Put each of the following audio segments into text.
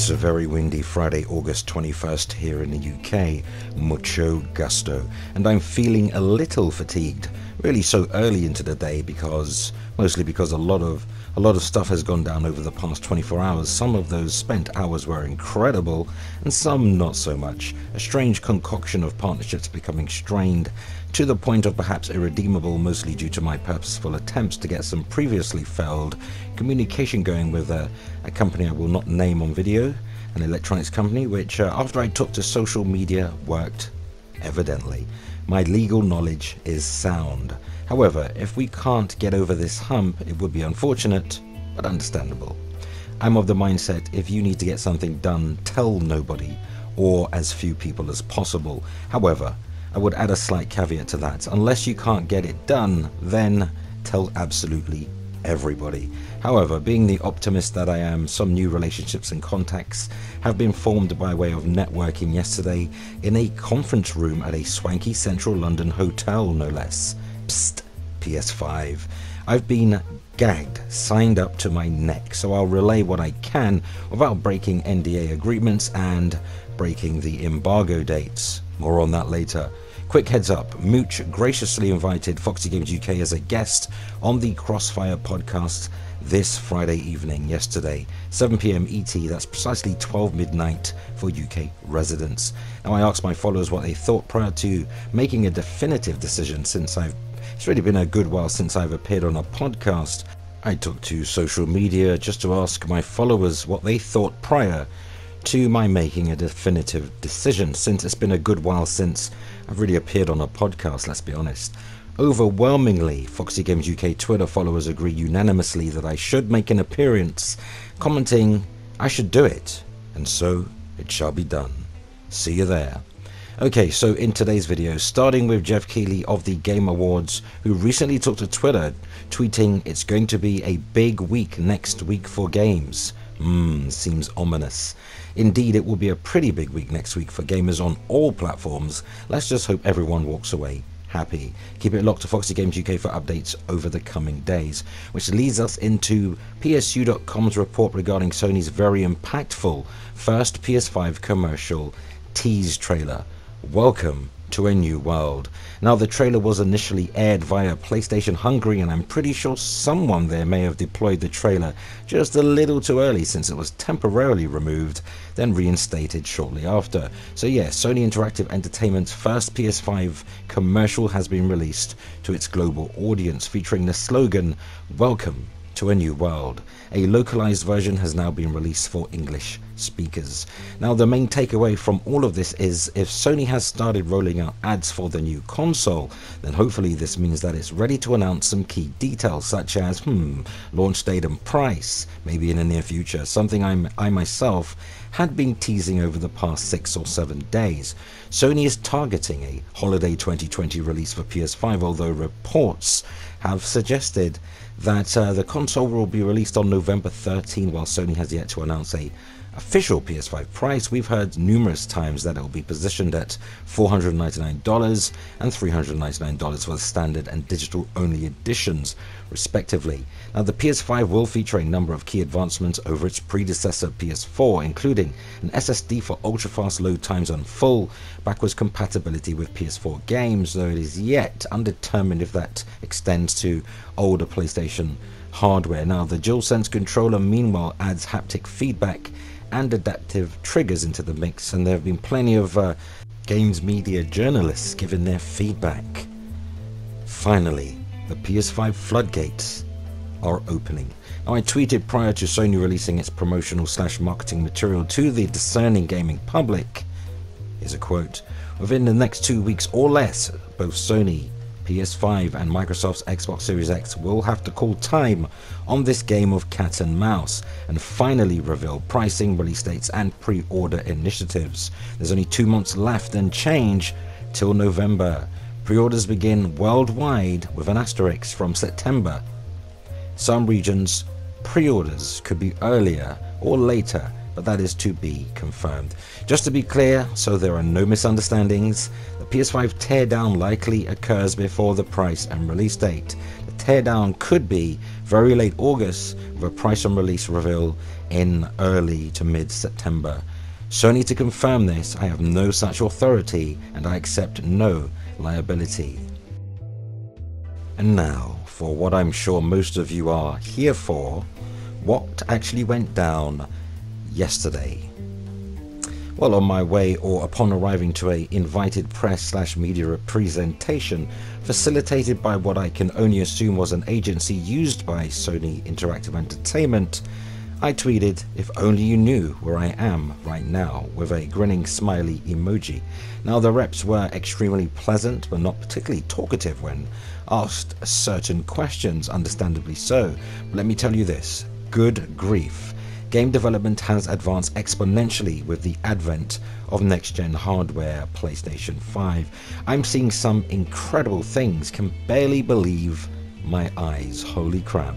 It's a very windy Friday, August 21st here in the UK, mucho gusto, and I'm feeling a little fatigued, really so early into the day mostly because a lot of stuff has gone down over the past 24 hours. Some of those spent hours were incredible and some not so much. A strange concoction of partnerships becoming strained to the point of perhaps irredeemable, mostly due to my purposeful attempts to get some previously failed communication going with a company I will not name on video, an electronics company which after I took to social media worked, evidently. My legal knowledge is sound. However, if we can't get over this hump, it would be unfortunate, but understandable. I'm of the mindset, if you need to get something done, tell nobody, or as few people as possible. However, I would add a slight caveat to that. Unless you can't get it done, then tell absolutely everybody. However, being the optimist that I am, some new relationships and contacts have been formed by way of networking yesterday in a conference room at a swanky central London hotel, no less. Psst, Ps5. I've been gagged, signed up to my neck, so I'll relay what I can without breaking NDA agreements and breaking the embargo dates. More on that later. Quick heads up, Mooch graciously invited Foxy Games UK as a guest on the Crossfire podcast this Friday evening, yesterday, 7 PM ET, that's precisely 12 midnight for UK residents. Now I asked my followers what they thought prior to making a definitive decision, since it's really been a good while since I've appeared on a podcast. I took to social media just to ask my followers what they thought prior to my making a definitive decision, since it's been a good while since I've really appeared on a podcast, let's be honest. Overwhelmingly, Foxy Games UK Twitter followers agree unanimously that I should make an appearance, commenting I should do it, and so it shall be done. See you there. Okay, so in today's video, starting with Jeff Keighley of the Game Awards, who recently took to Twitter, tweeting it's going to be a big week next week for games. Seems ominous. Indeed, it will be a pretty big week next week for gamers on all platforms. Let's just hope everyone walks away happy. Keep it locked to Foxy Games UK for updates over the coming days, which leads us into PSU.com's report regarding Sony's very impactful first PS5 commercial tease trailer. Welcome to a new world. Now, the trailer was initially aired via PlayStation Hungary, and I'm pretty sure someone there may have deployed the trailer just a little too early, since it was temporarily removed, then reinstated shortly after. So yeah, Sony Interactive Entertainment's first PS5 commercial has been released to its global audience, featuring the slogan, "Welcome to a new world." A localized version has now been released for English speakers. Now, the main takeaway from all of this is, if Sony has started rolling out ads for the new console, then hopefully this means that it's ready to announce some key details, such as launch date and price, maybe in the near future, something I myself had been teasing over the past 6 or 7 days. Sony is targeting a holiday 2020 release for PS5, although reports have suggested that the console will be released on November 13, while Sony has yet to announce a official PS5 price. We've heard numerous times that it will be positioned at $499 and $399 for the standard and digital only editions, respectively. Now, the PS5 will feature a number of key advancements over its predecessor PS4, including an SSD for ultra-fast load times and full backwards compatibility with PS4 games, though it is yet undetermined if that extends to older PlayStation hardware. Now, the DualSense controller meanwhile adds haptic feedback and adaptive triggers into the mix, and there have been plenty of games media journalists giving their feedback. Finally, the PS5 floodgates are opening. Now, I tweeted prior to Sony releasing its promotional / marketing material to the discerning gaming public. Here's a quote: "Within the next 2 weeks or less, both Sony, PS5 and Microsoft's Xbox Series X will have to call time on this game of cat and mouse and finally reveal pricing, release dates and pre-order initiatives. There's only 2 months left and change till November. Pre-orders begin worldwide with an asterisk from September. Some regions, pre-orders could be earlier or later but that is to be confirmed. Just to be clear, so there are no misunderstandings, the Ps5 teardown likely occurs before the price and release date. The teardown could be very late August with a price and release reveal in early to mid-September. Sony to confirm this. I have no such authority and I accept no liability. And now, for what I'm sure most of you are here for, what actually went down yesterday. Well, on my way or upon arriving to a invited press/media presentation facilitated by what I can only assume was an agency used by Sony Interactive Entertainment, I tweeted, "If only you knew where I am right now," with a grinning smiley emoji. Now the reps were extremely pleasant but not particularly talkative when asked certain questions, understandably so. But let me tell you this, good grief. Game development has advanced exponentially with the advent of next-gen hardware, PlayStation 5. I'm seeing some incredible things, can barely believe my eyes, holy crap.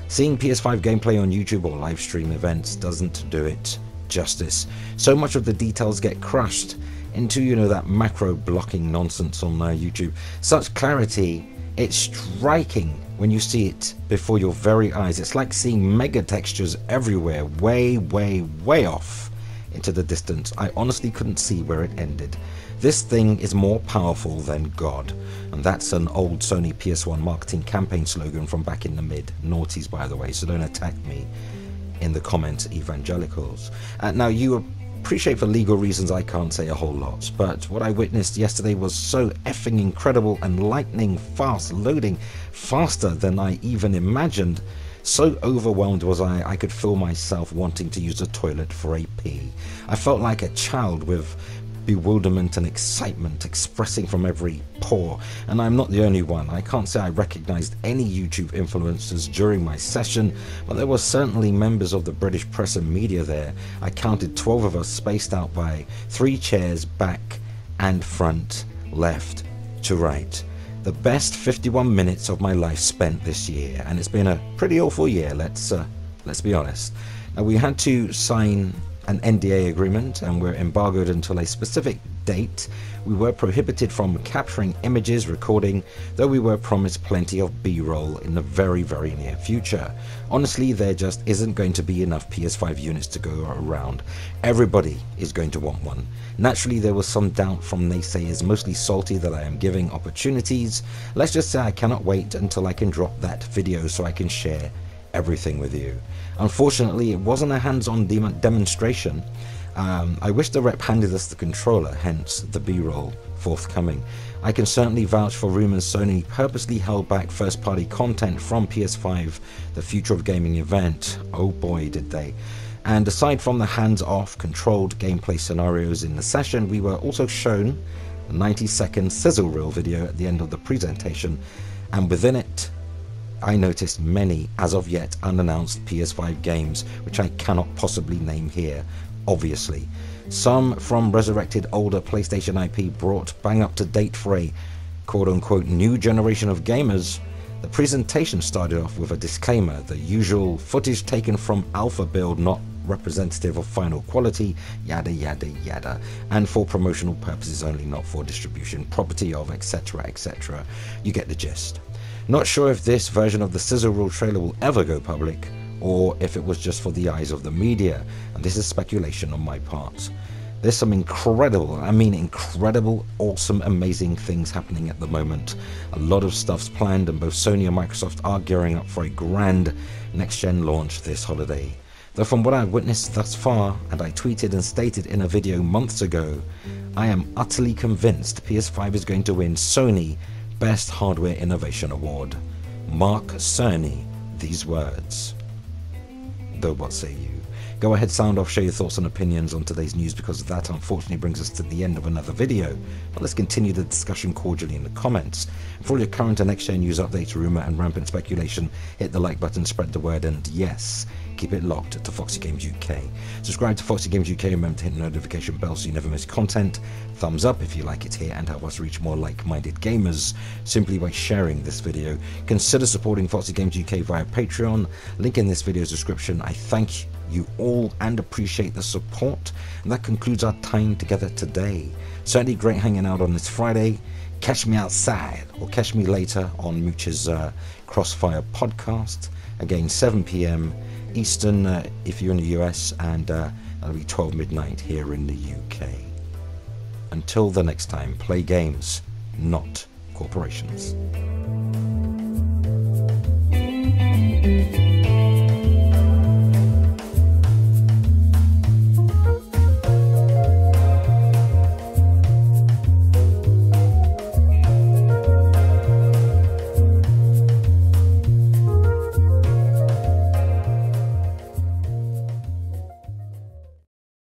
Seeing PS5 gameplay on YouTube or live stream events doesn't do it justice. So much of the details get crushed into, that macro blocking nonsense on YouTube. Such clarity, it's striking when you see it before your very eyes. It's like seeing mega textures everywhere, way, way, way off into the distance. I honestly couldn't see where it ended. This thing is more powerful than God. And that's an old Sony PS1 marketing campaign slogan from back in the mid-noughties, by the way, so don't attack me in the comments, evangelicals. Now, you appreciate for legal reasons I can't say a whole lot, but what I witnessed yesterday was so effing incredible and lightning fast, loading faster than I even imagined. So overwhelmed was I could feel myself wanting to use a toilet for a pee. I felt like a child with bewilderment and excitement expressing from every pore, and I'm not the only one. I can't say I recognized any YouTube influencers during my session, but there were certainly members of the British press and media there. I counted 12 of us spaced out by 3 chairs back and front, left to right. The best 51 minutes of my life spent this year, and it's been a pretty awful year, let's be honest. Now, we had to sign an NDA agreement and we're embargoed until a specific date. We were prohibited from capturing images, recording, though we were promised plenty of B-roll in the very, very near future. Honestly, there just isn't going to be enough PS5 units to go around. Everybody is going to want one. Naturally, there was some doubt from naysayers, mostly salty that I am giving opportunities. Let's just say I cannot wait until I can drop that video so I can share everything with you. Unfortunately, it wasn't a hands-on demonstration. I wish the rep handed us the controller, hence the B-roll forthcoming. I can certainly vouch for rumors Sony purposely held back first-party content from PS5, the Future of Gaming event. Oh boy, did they. And aside from the hands-off, controlled gameplay scenarios in the session, we were also shown a 90-second sizzle reel video at the end of the presentation, and within it, I noticed many as of yet unannounced PS5 games, which I cannot possibly name here, obviously. Some from resurrected older PlayStation IP brought bang up to date for a quote-unquote new generation of gamers. The presentation started off with a disclaimer, the usual footage taken from alpha build, not representative of final quality, yada yada yada, and for promotional purposes only, not for distribution, property of, etc, etc. You get the gist. Not sure if this version of the sizzle reel trailer will ever go public, or if it was just for the eyes of the media, and this is speculation on my part. There's some incredible, awesome, amazing things happening at the moment. A lot of stuff's planned, and both Sony and Microsoft are gearing up for a grand next-gen launch this holiday. Though from what I've witnessed thus far, and I tweeted and stated in a video months ago, I am utterly convinced PS5 is going to win Sony Best Hardware Innovation Award. Mark Cerny these words. Though what say you? Go ahead, sound off, share your thoughts and opinions on today's news, because that unfortunately brings us to the end of another video. But let's continue the discussion cordially in the comments. For all your current and next-gen news updates, rumour and rampant speculation, hit the like button, spread the word, and yes, keep it locked to Foxy Games UK. Subscribe to Foxy Games UK, remember to hit the notification bell so you never miss content. Thumbs up if you like it here, and help us reach more like-minded gamers simply by sharing this video. Consider supporting Foxy Games UK via Patreon, link in this video's description. I thank you all and appreciate the support, and that concludes our time together today. Certainly great hanging out on this Friday. Catch me outside, or catch me later on Mooch's Crossfire podcast, again 7 p.m. Eastern if you're in the US, and that'll be 12 midnight here in the UK. Until the next time, play games, not corporations.